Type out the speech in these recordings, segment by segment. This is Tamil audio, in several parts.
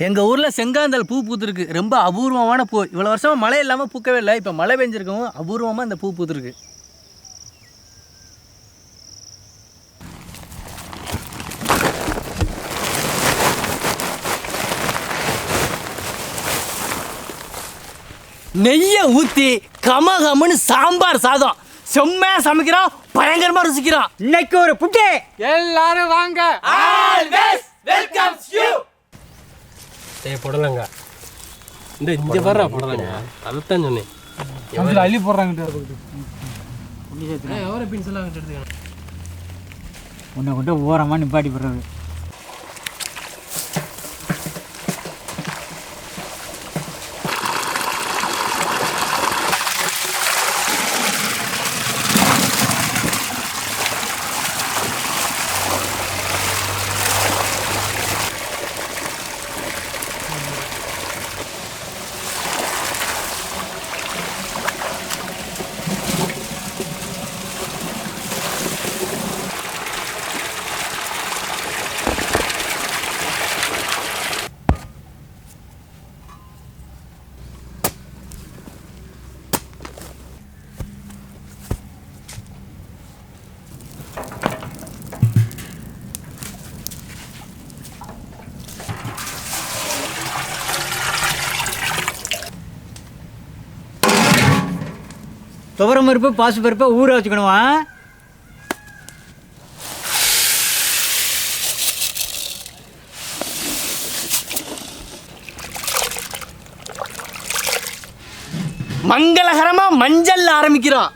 எங்கள் ஊரில் செங்காந்தல் பூ பூத்துருக்கு. ரொம்ப அபூர்வமான பூ. இவ்வளோ வருஷமாக மழை இல்லாமல் பூக்கவே இல்லை. இப்போ மழை பெஞ்சிருக்கவும் அபூர்வமாக இந்த பூ பூத்துருக்கு. நெய்யை ஊற்றி கமகமன்னு சாம்பார் சாதம் செம்மையாக சமைக்கிறோம், பயங்கரமாக ருசிக்கிறோம். இன்னைக்கு ஒரு புட்டு. எல்லாரும் வாங்க. Always welcomes you. போடலாங்க. இந்த வர்றா போடலாங்க. அதுதான் சொன்னேன். எவ்வளோ அள்ளி போடுறாங்க. எவ்வளோ பீன்ஸ் எல்லாம் எடுத்துக்கணும். உன்னை கொண்டு ஓரமாக நிப்பாட்டி போடுறது. துவரம் பருப்பு பாசு பருப்பை ஊற வச்சுக்கணுமா? மங்களகரமாக மஞ்சள் ஆரம்பிக்கிறோம்.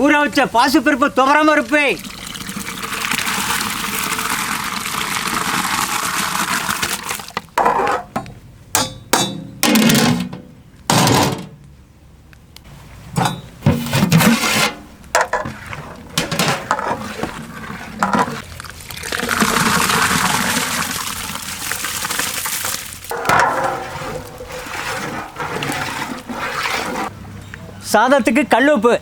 ஊற வச்ச பாசு பருப்பு துவரம் பருப்பு சாதத்துக்கு கல்லுப்பு,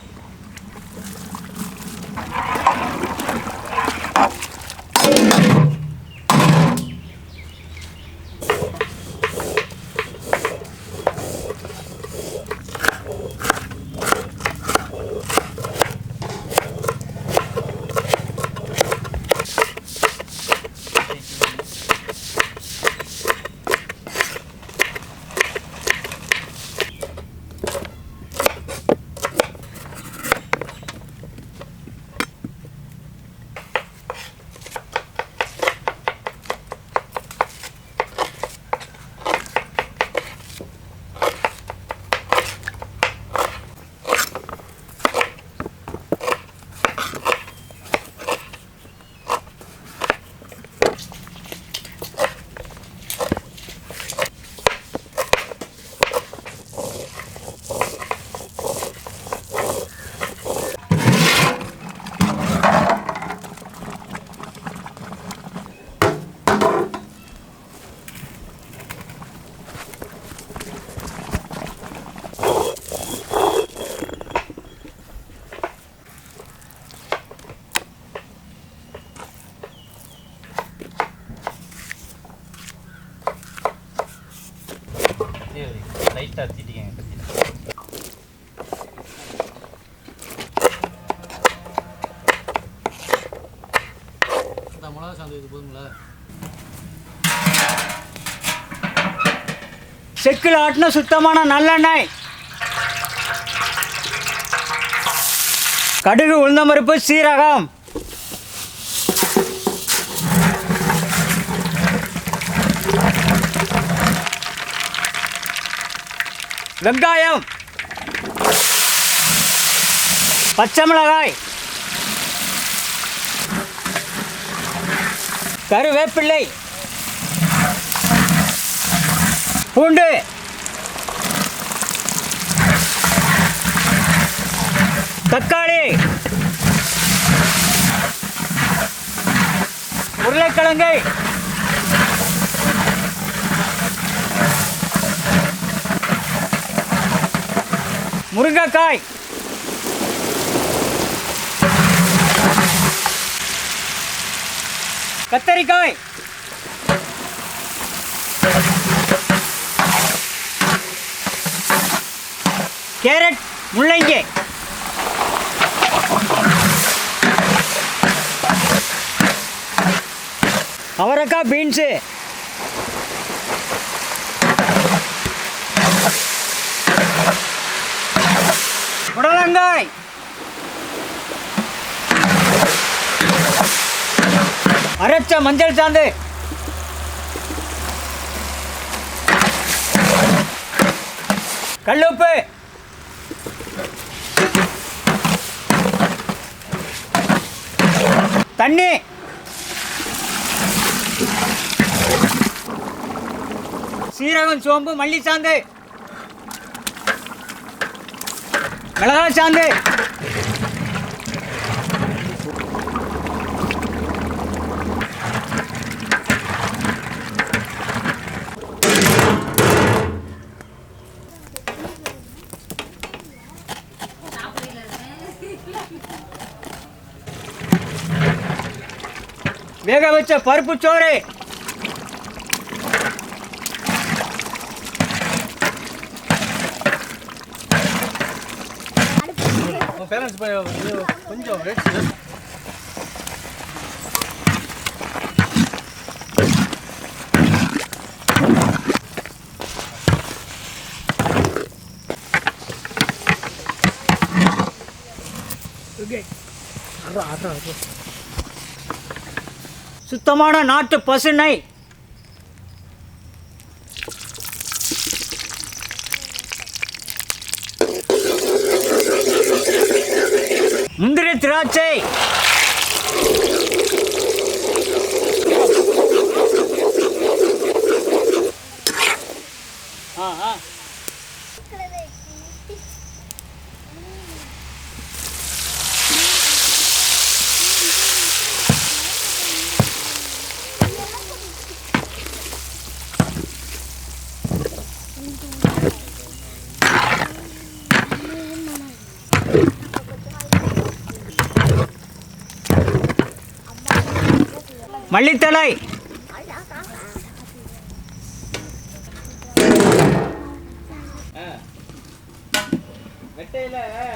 லைட்டாக தீட்டிக்கங்க கத்தியில். மிளகா சாந்து இது போதுங்களா? செக்கில் ஆட்டின சுத்தமான நல்லெண்ணெய், கடுகு உளுந்தம்பருப்பு சீரகம், வெங்காயம், பச்சை மிளகாய், கருவேப்பிள்ளை, பூண்டு, தக்காளி, உருளைக்கிழங்கு, முருங்கைக்காய், கத்தரிக்காய், கேரட், முள்ளங்கி, அவரைக்காய், பீன்ஸு, புடலங்காய், அரைச்ச மஞ்சள் சாந்து, கல்லுப்பு, தண்ணி, சீரகம், சோம்பு, மல்லி சாந்து, மிளகாய் சாந்து, வேக வச்ச பருப்பு சோறு, பேரண்ட்ஸ் கொஞ்சம் சுத்தமான நாட்டு பசு நெய், முந்திரி திராட்சை, மல்லித்தழை,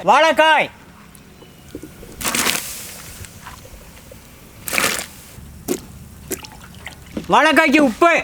வாழைக்காய், வாழைக்காய்க்கு உப்பு,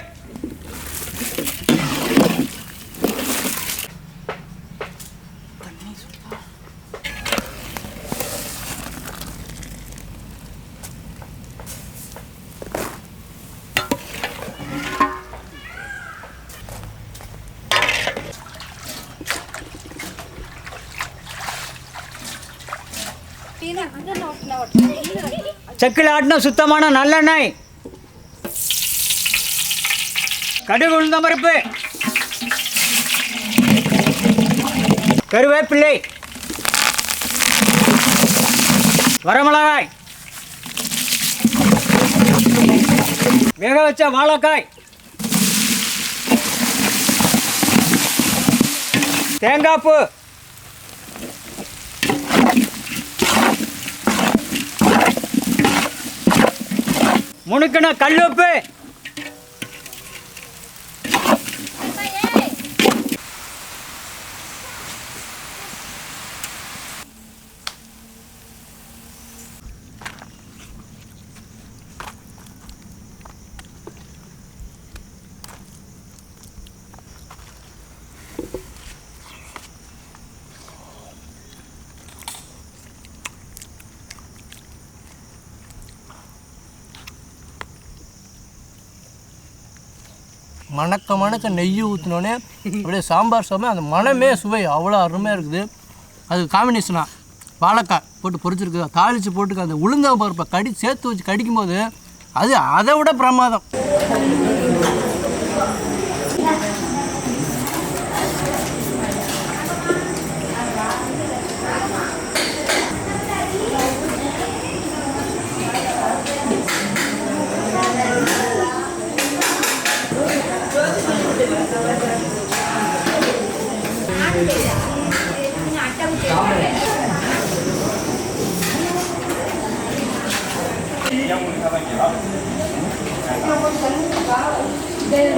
செக்கில் ஆட்டின சுத்தமான நல்லெண்ணெய், கடுகு, உளுந்தம் பருப்பு, கருவேப்பிள்ளை, வரமிளகாய், வேக வச்ச வாழைக்காய், தேங்காய் பூ, முணுக்கின கல்லுப்பு, மணக்க மணக்க நெய் ஊற்றினோடனே அப்படியே சாம்பார் சாப்பிட அந்த மனமே சுவை அவ்வளோ அருமையாக இருக்குது. அது காம்பினேஷனாக வாழைக்காய் போட்டு பொரிச்சிருக்கு, தாளித்து போட்டுக்க அந்த உளுந்த பருப்பை சேர்த்து வச்சு கடிக்கும்போது அது அதை விட பிரமாதம். Đây